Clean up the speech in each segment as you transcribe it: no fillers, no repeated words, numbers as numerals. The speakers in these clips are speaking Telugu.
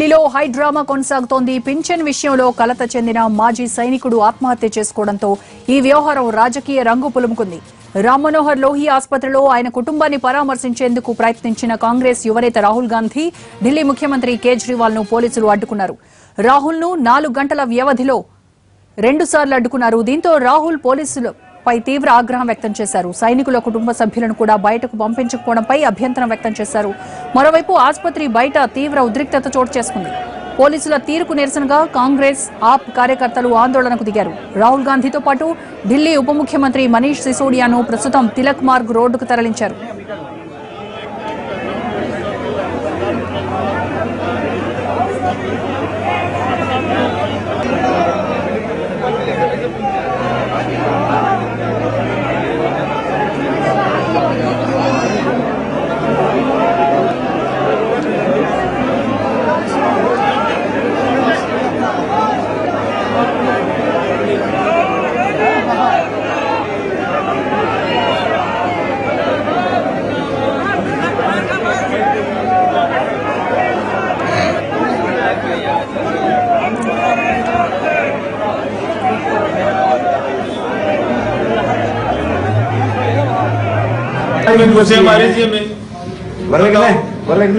ఢిల్లీలో హై డ్రామా కొనసాగుతోంది. పింఛన్ విషయంలో కలత చెందిన మాజీ సైనికుడు ఆత్మహత్య చేసుకోవడంతో ఈ వ్యవహారం రాజకీయ రంగు పులుముకుంది. రామ్ మనోహర్ లోహియా ఆసుపత్రిలో ఆయన కుటుంబాన్ని పరామర్శించేందుకు ప్రయత్నించిన కాంగ్రెస్ యువనేత రాహుల్ గాంధీ ఢిల్లీ ముఖ్యమంత్రి కేజ్రీవాల్ ను పోలీసులు అడ్డుకున్నారు. రాహుల్ ను 4 గంటల వ్యవధిలో 2 సార్లు అడ్డుకున్నారు. దీంతో రాహుల్ పోలీసులపై తీవ్ర ఆగ్రహం వ్యక్తం చేశారు. సైనికుల కుటుంబ సభ్యులను కూడా బయటకు పంపించకపోవడంపై అభ్యంతరం వ్యక్తం చేశారు. మరోవైపు ఆసుపత్రి బయట తీవ్ర ఉద్రిక్తత చోటు చేసుకుంది. పోలీసుల తీరుకు నిరసనగా కాంగ్రెస్ ఆప్ కార్యకర్తలు ఆందోళనకు దిగారు. రాహుల్ గాంధీతో పాటు ఢిల్లీ ఉప ముఖ్యమంత్రి మనీష్ సిసోడియాను ప్రస్తుతం తిలక్ మార్గ్ రోడ్డుకు తరలించారు.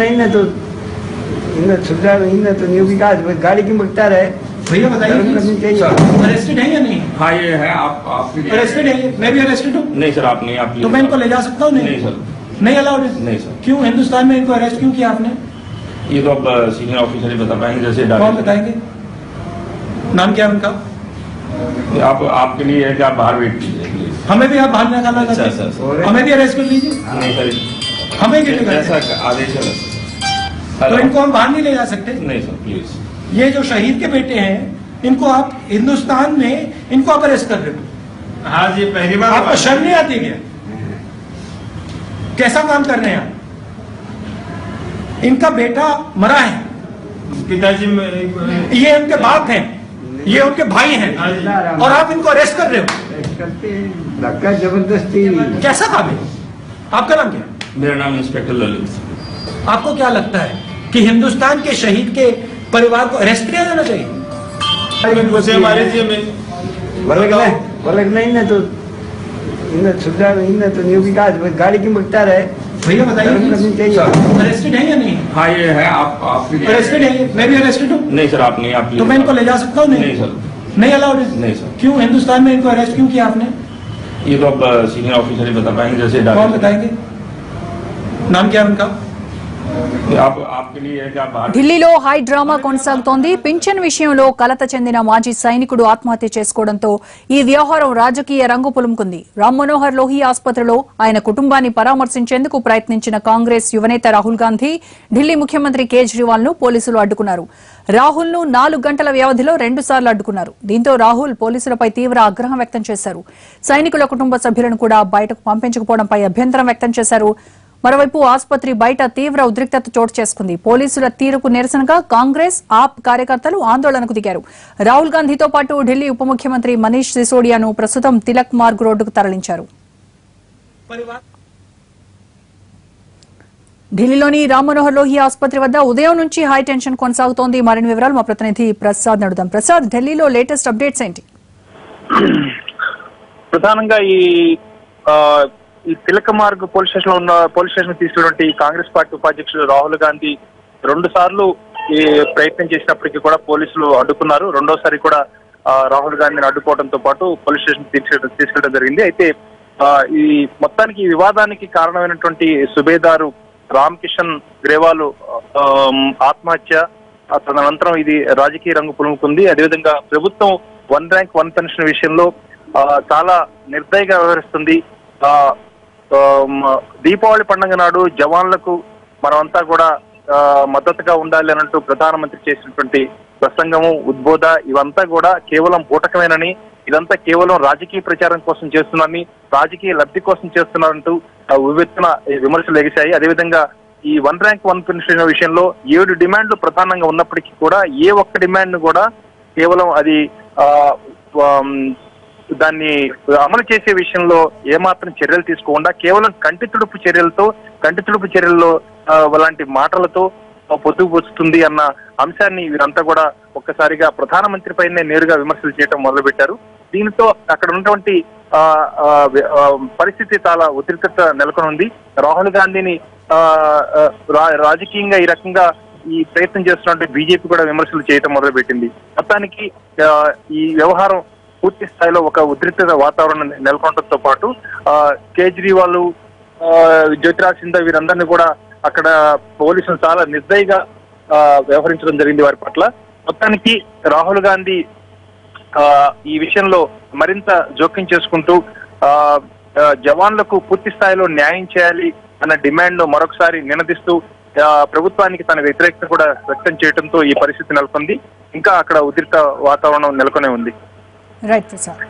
नहीं ना तो सुविधा नहीं ना तो न्यू विकास गाड़ी की मकता है। भैया बताइए अरेस्टेड है या नहीं? हाँ ये है। आप अरेस्टेड है? मैं भी अरेस्टेड हूँ। नहीं सर आप नहीं। आप तो मैं इनको ले जा सकता हूँ? नहीं सर नहीं अलाउड है? नहीं सर। क्यों हिंदुस्तान में इनको अरेस्ट क्यों किया आपने? ये तो अब सीनियर ऑफिसर ही बता पाएंगे। जैसे कौन बताएंगे? नाम क्या है उनका? आप आपके लिए है कि आप बाहर वेट कीजिए। हमें भी आप बाहर निकालना चाहते हैं? हमें भी अरेस्ट कर लीजिए। नहीं सर हमें क्यों? ऐसा आदेश है। तो इनको हम बाहर नहीं ले जा सकते? नहीं सर प्लीज। ये जो शहीद के बेटे हैं इनको आप हिंदुस्तान में इनको आप अरेस्ट कर रहे हो? हाँ जी पहली बार। आपको शर्म नहीं आती क्या? कैसा काम कर रहे हैं आप? इनका बेटा मरा है, पिताजी ये उनके बाप हैं, ये उनके भाई हैं और आप इनको अरेस्ट कर रहे हो? धक्का जबरदस्ती। कैसा काम है? आपका नाम क्या है? मेरा नाम इंस्पेक्टर ललित। आपको क्या लगता है कि हिंदुस्तान के शहीद के परिवार को अरेस्ट किया जाना चाहिए? नहीं ना तो सुविधा नहीं ना तो न्यू विकास गाड़ी की मकता है। भैया बताइए अरेस्टेड है या नहीं? हाँ ये है। आप अरेस्टेड है? मैं भी अरेस्टेड हूँ। नहीं सर आप नहीं। आप तो मैं इनको ले जा सकता हूँ? नहीं सर नहीं अलाउड है? नहीं सर। क्यों हिंदुस्तान में इनको अरेस्ट क्यों किया आपने? ये तो अब सीनियर ऑफिसर ही बता पाएंगे। जैसे कौन बताएंगे? नाम क्या है उनका? आपके लिए है कि आप बाहर। ఢిల్లీలో హై డ్రామా కొనసాగుతోంది. పింఛన్ విషయంలో కలత చెందిన మాజీ సైనికుడు ఆత్మహత్య చేసుకోవడంతో ఈ వ్యవహారం రాజకీయ రంగు పులుముకుంది. రామ్ మనోహర్ లోహియా ఆసుపత్రిలో ఆయన కుటుంబాన్ని పరామర్శించేందుకు ప్రయత్నించిన కాంగ్రెస్ యువనేత రాహుల్ గాంధీ ఢిల్లీ ముఖ్యమంత్రి కేజ్రీవాల్ ను పోలీసులు అడ్డుకున్నారు. రాహుల్ ను 4 గంటల వ్యవధిలో 2 సార్లు అడ్డుకున్నారు. దీంతో రాహుల్ పోలీసులపై తీవ్ర ఆగ్రహం వ్యక్తం చేశారు. సైనికుల కుటుంబ సభ్యులను కూడా బయటకు పంపించకపోవడంపై అభ్యంతరం వ్యక్తం చేశారు. మరోవైపు ఆసుపత్రి బయట తీవ్ర ఉద్రిక్తత చోటు చేసుకుంది. పోలీసుల తీరుకు నిరసనగా కాంగ్రెస్ ఆప్ కార్యకర్తలు ఆందోళనకు దిగారు. రాహుల్ గాంధీతో పాటు ఢిల్లీ ఉప ముఖ్యమంత్రి మనీష్ సిసోడియాను ప్రస్తుతం తిలక్ మార్గ్ రోడ్డుకు తరలించారు. ఢిల్లీలోని రామ్ మనోహర్ లోహియా ఆసుపత్రి వద్ద ఉదయం నుంచి హై టెన్షన్ కొనసాగుతోంది. మరిన్ని వివరాలు మా ప్రతినిధి ప్రసాద్ నడుదాం. ప్రసాద్, ఢిల్లీలో లేటెస్ట్ అప్డేట్స్ ఏంటి? ప్రధానంగా ఈ తిలక్ మార్గ్ పోలీస్ స్టేషన్ తీసుకున్నటువంటి కాంగ్రెస్ పార్టీ ఉపాధ్యక్షుడు రాహుల్ గాంధీ 2 సార్లు ఈ ప్రయత్నం చేసినప్పటికీ కూడా పోలీసులు అడ్డుకున్నారు. రెండోసారి కూడా రాహుల్ గాంధీని అడ్డుకోవడంతో పాటు పోలీస్ స్టేషన్ తీసుకెళ్లడం జరిగింది. అయితే ఈ మొత్తానికి ఈ వివాదానికి కారణమైనటువంటి సుబేదారు రామ్ కిషన్ గ్రేవాల్ ఆత్మహత్య తదనంతరం ఇది రాజకీయ రంగు పులుముకుంది. అదేవిధంగా ప్రభుత్వం 1 ర్యాంక్ 1 పెన్షన్ విషయంలో చాలా నిర్దయగా వ్యవహరిస్తుంది. దీపావళి పండుగ నాడు జవాన్లకు మనమంతా కూడా మద్దతుగా ఉండాలి అన్నట్టు ప్రధానమంత్రి చేసినటువంటి ప్రసంగము, ఉద్బోధ ఇవంతా కూడా కేవలం బూటకమేనని, ఇదంతా కేవలం రాజకీయ ప్రచారం కోసం చేస్తున్నారని, రాజకీయ లబ్ధి కోసం చేస్తున్నారంటూ ఉవ్వెత్తున విమర్శలు ఎగిశాయి. అదేవిధంగా ఈ 1 ర్యాంక్ 1 పెన్షన్ విషయంలో 7 డిమాండ్లు ప్రధానంగా ఉన్నప్పటికీ కూడా ఏ ఒక్క డిమాండ్ ను కూడా కేవలం అది దాన్ని అమలు చేసే విషయంలో ఏమాత్రం చర్యలు తీసుకోకుండా కేవలం కంటి తుడుపు చర్యల్లో అలాంటి మాటలతో పొద్దుపుచ్చుతుంది అన్న అంశాన్ని వీరంతా కూడా ఒక్కసారిగా ప్రధానమంత్రి పైనే నేరుగా విమర్శలు చేయడం మొదలుపెట్టారు. దీనితో అక్కడ ఉన్నటువంటి పరిస్థితి చాలా ఉద్రిక్తత నెలకొనుంది. రాహుల్ గాంధీని రాజకీయంగా ఈ రకంగా ఈ ప్రయత్నం చేస్తున్నట్టు బీజేపీ కూడా విమర్శలు చేయడం మొదలుపెట్టింది. మొత్తానికి ఈ వ్యవహారం పూర్తి స్థాయిలో ఒక ఉద్రిక్తత వాతావరణం నెలకొనడంతో పాటు కేజ్రీవాల్, జ్యోతిరాజ్ సింధియా వీరందరినీ కూడా అక్కడ పోలీసులు చాలా నిర్దయగా వ్యవహరించడం జరిగింది వారి పట్ల. మొత్తానికి రాహుల్ గాంధీ ఈ విషయంలో మరింత జోక్యం చేసుకుంటూ జవాన్లకు పూర్తి స్థాయిలో న్యాయం చేయాలి అన్న డిమాండ్ మరొకసారి నినదిస్తూ ప్రభుత్వానికి తన వ్యతిరేకత కూడా వ్యక్తం చేయడంతో ఈ పరిస్థితి నెలకొంది. ఇంకా అక్కడ ఉద్రిక్త వాతావరణం నెలకొనే ఉంది. రైట్ ప్రసాద్.